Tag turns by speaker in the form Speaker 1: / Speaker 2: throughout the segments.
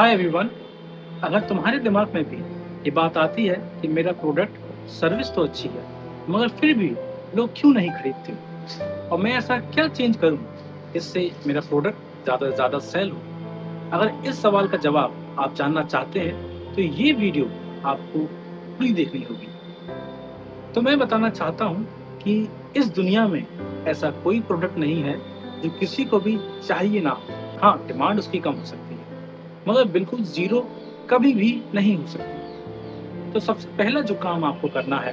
Speaker 1: Hi everyone. अगर तुम्हारे दिमाग में भी ये बात आती है कि मेरा प्रोडक्ट सर्विस तो अच्छी है मगर फिर भी लोग क्यों नहीं खरीदते और मैं ऐसा क्या चेंज करूं इससे मेरा प्रोडक्ट ज़्यादा से ज़्यादा सेल हो। अगर इस सवाल का जवाब आप जानना चाहते हैं तो ये वीडियो आपको पूरी देखनी होगी। तो मैं बताना चाहता हूँ कि इस दुनिया में ऐसा कोई प्रोडक्ट नहीं है जो किसी को भी चाहिए ना हो। हाँ, डिमांड उसकी कम हो सकती है मगर बिल्कुल ज़ीरो कभी भी नहीं हो सकती। तो सबसे पहला जो काम आपको करना है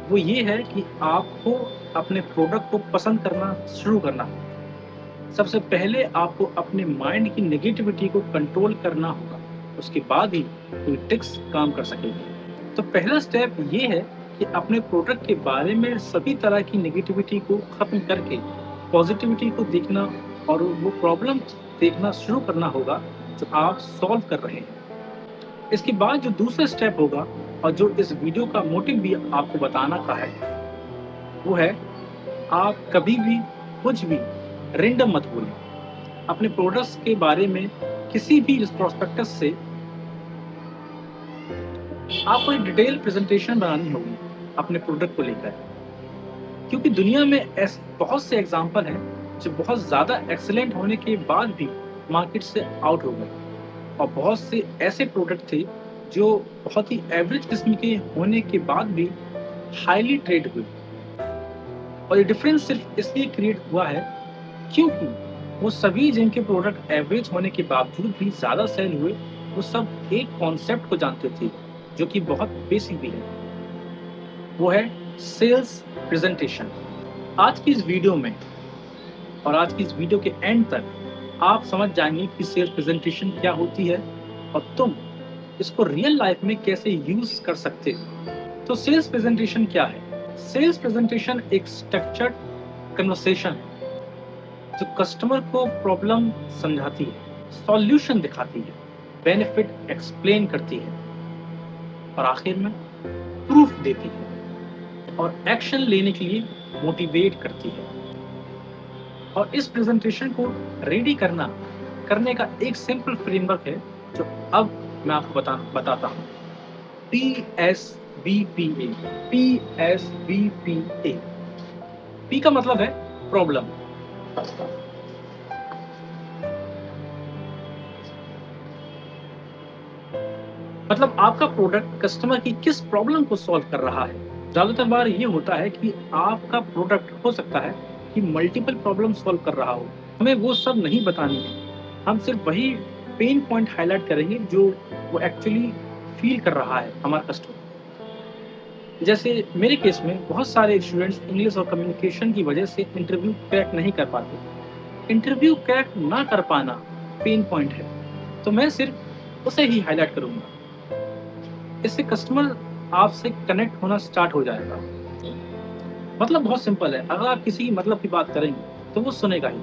Speaker 1: वो ये है कि आपको अपने प्रोडक्ट को पसंद करना शुरू करना होगा। सबसे पहले आपको अपने माइंड की नेगेटिविटी को कंट्रोल करना होगा, उसके बाद ही कोई ट्रिक्स काम कर सकेगी। तो पहला स्टेप ये है कि अपने प्रोडक्ट के बारे में सभी तरह की नेगेटिविटी को खत्म करके पॉजिटिविटी को देखना और वो प्रॉब्लम देखना शुरू करना होगा जो आप सॉल्व कर रहे हैं। इसके बाद जो दूसरा स्टेप होगा और जो इस वीडियो का मोटिव भी आपको बताना का है वो है आप कभी भी कुछ भी रेंडम मत बोलें। अपने प्रोडक्ट्स के बारे में किसी भी प्रोस्पेक्टस से आपको एक डिटेल प्रेजेंटेशन बनानी होगी अपने प्रोडक्ट को लेकर, क्योंकि दुनिया में ऐसे बहुत से एग्जाम्पल हैं जो बहुत ज़्यादा एक्सीलेंट होने के बाद भी मार्केट से आउट हो गए और बहुत से ऐसे प्रोडक्ट थे जो बहुत ही एवरेज किस्म के होने के बाद भी हाईली ट्रेड हुए। और ये डिफरेंस सिर्फ इसलिए क्रिएट हुआ है क्योंकि वो सभी जिनके प्रोडक्ट एवरेज होने के बावजूद भी ज़्यादा सेल हुए वो सब एक कॉन्सेप्ट को जानते थे जो कि बहुत बेसिक भी है, वो है सेल्स प्रेजेंटेशन। आज की इस वीडियो में और आज की इस वीडियो के एंड तक आप समझ जाएंगे कि सेल्स प्रेजेंटेशन क्या होती है और तुम इसको रियल लाइफ में कैसे यूज कर सकते हो। तो सेल्स प्रेजेंटेशन क्या है? सेल्स प्रेजेंटेशन एक स्ट्रक्चर्ड कन्वर्सेशन है जो कस्टमर को प्रॉब्लम समझाती है, सॉल्यूशन दिखाती है, बेनिफिट एक्सप्लेन करती है और आखिर में प्रूफ देती है और एक्शन लेने के लिए मोटिवेट करती है। और इस प्रेजेंटेशन को रेडी करने का एक सिंपल फ्रेमवर्क है जो अब मैं आपको बताता हूँ। PSBPA। PSBPA। P का मतलब है प्रॉब्लम, मतलब आपका प्रोडक्ट कस्टमर की किस प्रॉब्लम को सॉल्व कर रहा है। ज्यादातर बार ये होता है कि आपका प्रोडक्ट हो सकता है कि मल्टीपल प्रॉब्लम सॉल्व कर रहा हो, हमें वो सब नहीं बतानी है, हम सिर्फ वही पेन पॉइंट हाईलाइट करेंगे जो वो एक्चुअली फील कर रहा है हमारा कस्टमर। जैसे मेरे केस में बहुत सारे स्टूडेंट्स इंग्लिश और कम्युनिकेशन की वजह से इंटरव्यू क्रैक नहीं कर पाते। इंटरव्यू क्रैक ना कर पाना पेन पॉइंट है, तो मैं सिर्फ उसे ही हाईलाइट करूंगा। इससे कस्टमर आपसे कनेक्ट होना स्टार्ट हो जाएगा। मतलब बहुत सिंपल है, अगर आप किसी मतलब की बात करेंगे तो वो सुनेगा ही।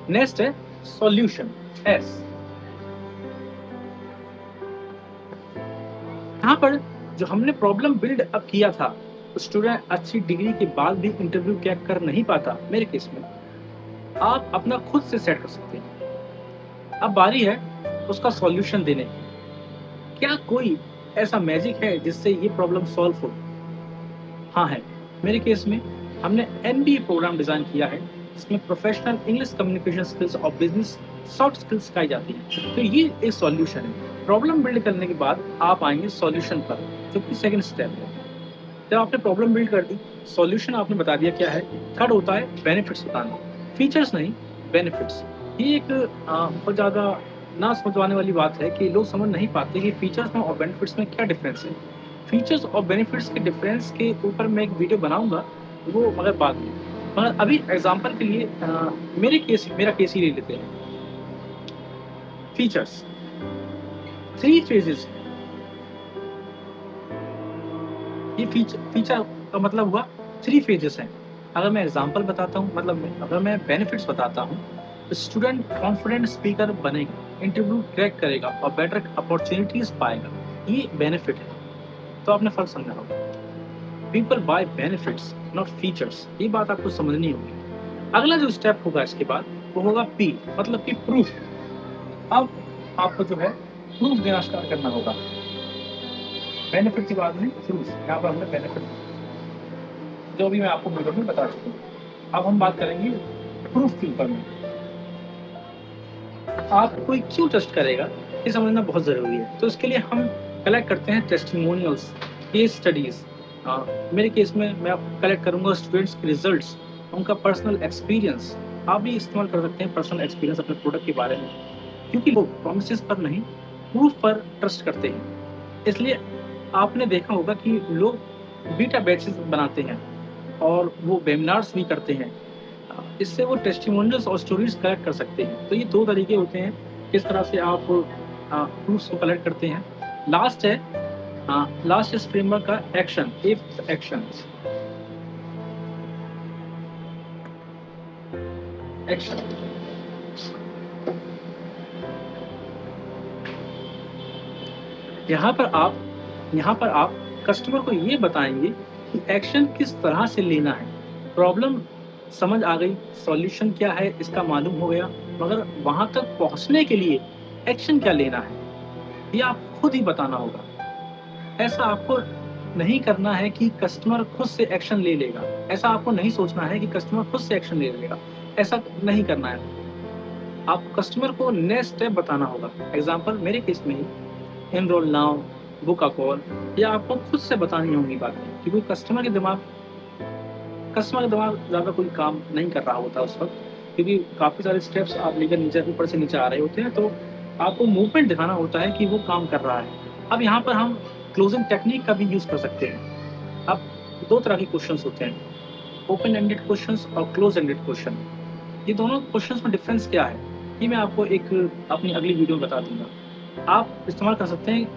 Speaker 1: नेक्स्ट है सॉल्यूशन, S। यहाँ पर जो हमने प्रॉब्लम बिल्ड अप किया था, स्टूडेंट अच्छी डिग्री के बाद भी इंटरव्यू क्रैक कर नहीं पाता, मेरे केस में आप अपना खुद से सेट कर सकते हैं। अब बारी है उसका सॉल्यूशन देने की। क्या कोई ऐसा मैजिक है जिससे ये प्रॉब्लम सॉल्व हो? हाँ है। मेरे केस में हमने MBA प्रोग्राम डिजाइन किया है जिसमें प्रोफेशनल इंग्लिश कम्युनिकेशन स्किल्स और बिजनेस सॉफ्ट स्किल्स सिखाई जाती है। तो ये एक सॉल्यूशन है। प्रॉब्लम बिल्ड करने के बाद आप आएंगे सॉल्यूशन पर, जो कि सेकंड स्टेप है। जब आपने प्रॉब्लम बिल्ड कर दी, सॉल्यूशन आपने बता दिया क्या है, थर्ड होता है बेनिफिट्स बताना। फीचर्स नहीं, बेनिफिट्स। ये एक बहुत ज़्यादा ना समझवाने वाली बात है कि लोग समझ नहीं पाते कि फीचर्स में और बेनिफिट्स में क्या डिफरेंस है। फीचर्स और बेनिफिट्स के डिफरेंस के ऊपर मैं एक वीडियो बनाऊंगा, वो मगर बाद में। मगर अभी एग्जांपल के लिए मेरा केस ही ले लेते हैं। Features 3 phases. ये फीचर का मतलब हुआ 3 फेजेस हैं। अगर मैं एग्जांपल बताता हूँ, मतलब अगर मैं बेनिफिट्स बताता हूँ, तो स्टूडेंट कॉन्फिडेंट स्पीकर बनेगा, इंटरव्यू क्रैक करेगा और बेटर अपॉर्चुनिटीज पाएगा। ये बेनिफिट है। तो आपने फर्क समझा होगा। People by benefits not features, ये बात आपको समझनी होगी। अगला जो स्टेप होगा इसके बाद वो होगा P, मतलब कि प्रूफ। अब आपको जो है प्रूफ देना स्टार्ट करना होगा। बेनिफिट की बात नहीं, प्रूफ। यहाँ पर हमने बेनिफिट जो भी मैं आपको वीडियो में बता चुका हूँ। अब हम बात करेंगे प्रूफ के ऊपर में। आप कोई क्यों ट्रस्ट करेगा ये समझना बहुत ज़रूरी है। तो इसके लिए हम कलेक्ट करते हैं टेस्टिमोनियल्स, केस स्टडीज़। मेरे केस में मैं कलेक्ट करूँगा स्टूडेंट्स के रिजल्ट्स, उनका पर्सनल एक्सपीरियंस। आप भी इस्तेमाल कर सकते हैं पर्सनल एक्सपीरियंस अपने प्रोडक्ट के बारे में, क्योंकि लोग प्रोमिसेस पर नहीं प्रूफ पर ट्रस्ट करते हैं। इसलिए आपने देखा होगा कि लोग बीटा बैचेस बनाते हैं और वो वेबिनार्स भी करते हैं। इससे वो टेस्टिमोनियल्स और स्टोरीज कलेक्ट कर सकते हैं। तो ये 2 तरीके होते हैं किस तरह से आप प्रूफ्स को कलेक्ट करते हैं। लास्ट इस फ्रेमवर्क का एक्शन, इफ एक्शंस। एक्शन यहाँ पर आप कस्टमर को ये बताएंगे कि एक्शन किस तरह से लेना है। प्रॉब्लम समझ आ गई, सॉल्यूशन क्या है इसका मालूम हो गया, मगर वहां तक पहुंचने के लिए एक्शन क्या लेना है ये आप खुद ही बताना होगा। ऐसा आपको नहीं करना है कि कस्टमर खुद से एक्शन ले लेगा। ऐसा आपको नहीं सोचना है कि कस्टमर खुद से एक्शन ले लेगा। ऐसा नहीं करना है। आप कस्टमर को नेक्स्ट स्टेप बताना होगा। एग्जाम्पल मेरे केस में ही enrol now, book a call, या आपको खुद से बतानी होंगी बातें, क्योंकि कस्टमर के दिमाग ज़्यादा कोई काम नहीं कर रहा होता उस वक्त, क्योंकि काफ़ी सारे स्टेप्स आप लेकर नीचे ऊपर से नीचे आ रहे होते हैं। तो आपको मूवमेंट दिखाना होता है कि वो काम कर रहा है। अब यहाँ पर हम क्लोजिंग टेक्निक का भी यूज़ कर सकते हैं। अब 2 तरह के क्वेश्चंस होते हैं, ओपन एंडेड क्वेश्चंस और क्लोज एंडेड क्वेश्चन। ये दोनों क्वेश्चंस में डिफरेंस क्या है ये मैं आपको एक अपनी अगली वीडियो में बता दूंगा। आप इस्तेमाल कर सकते हैं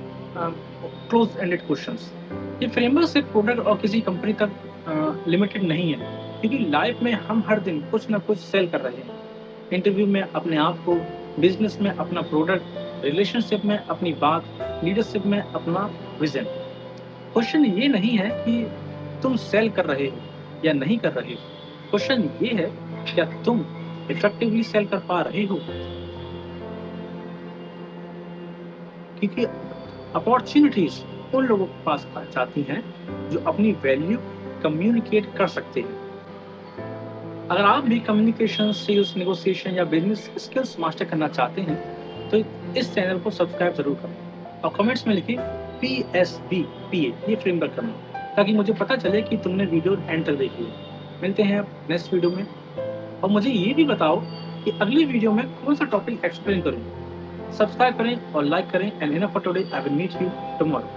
Speaker 1: क्लोज एंडेड क्वेश्चंस। ये फ्रेमवर्क सिर्फ प्रोडक्ट और किसी कंपनी तक लिमिटेड नहीं है, क्योंकि लाइफ में हम हर दिन कुछ ना कुछ सेल कर रहे हैं। इंटरव्यू में अपने आप को, बिजनेस में अपना प्रोडक्ट, रिलेशनशिप में अपनी बात, लीडरशिप में अपना विजन। क्वेश्चन ये नहीं है कि तुम सेल कर रहे हो या नहीं कर रहे हो। क्वेश्चन ये है क्या तुम इफेक्टिवली सेल कर पा रहे हो, क्योंकि अपॉर्चुनिटीज उन लोगों के पास जाती हैं जो अपनी वैल्यू कम्युनिकेट कर सकते हैं। अगर आप भी कम्युनिकेशन, सेल्स, नेगोशिएशन या बिजनेस स्किल्स मास्टर करना चाहते हैं तो इस चैनल को सब्सक्राइब जरूर करें और कमेंट्स में लिखें PSBPA ये फ्रेमवर्क करना, ताकि मुझे पता चले कि तुमने वीडियो एंड तक देखी है। मिलते हैं नेक्स्ट वीडियो में, और मुझे ये भी बताओ कि अगली वीडियो में कौन सा टॉपिक एक्सप्लेन करूँ। सब्सक्राइब करें और लाइक करें। And enough for today, I will meet you tomorrow.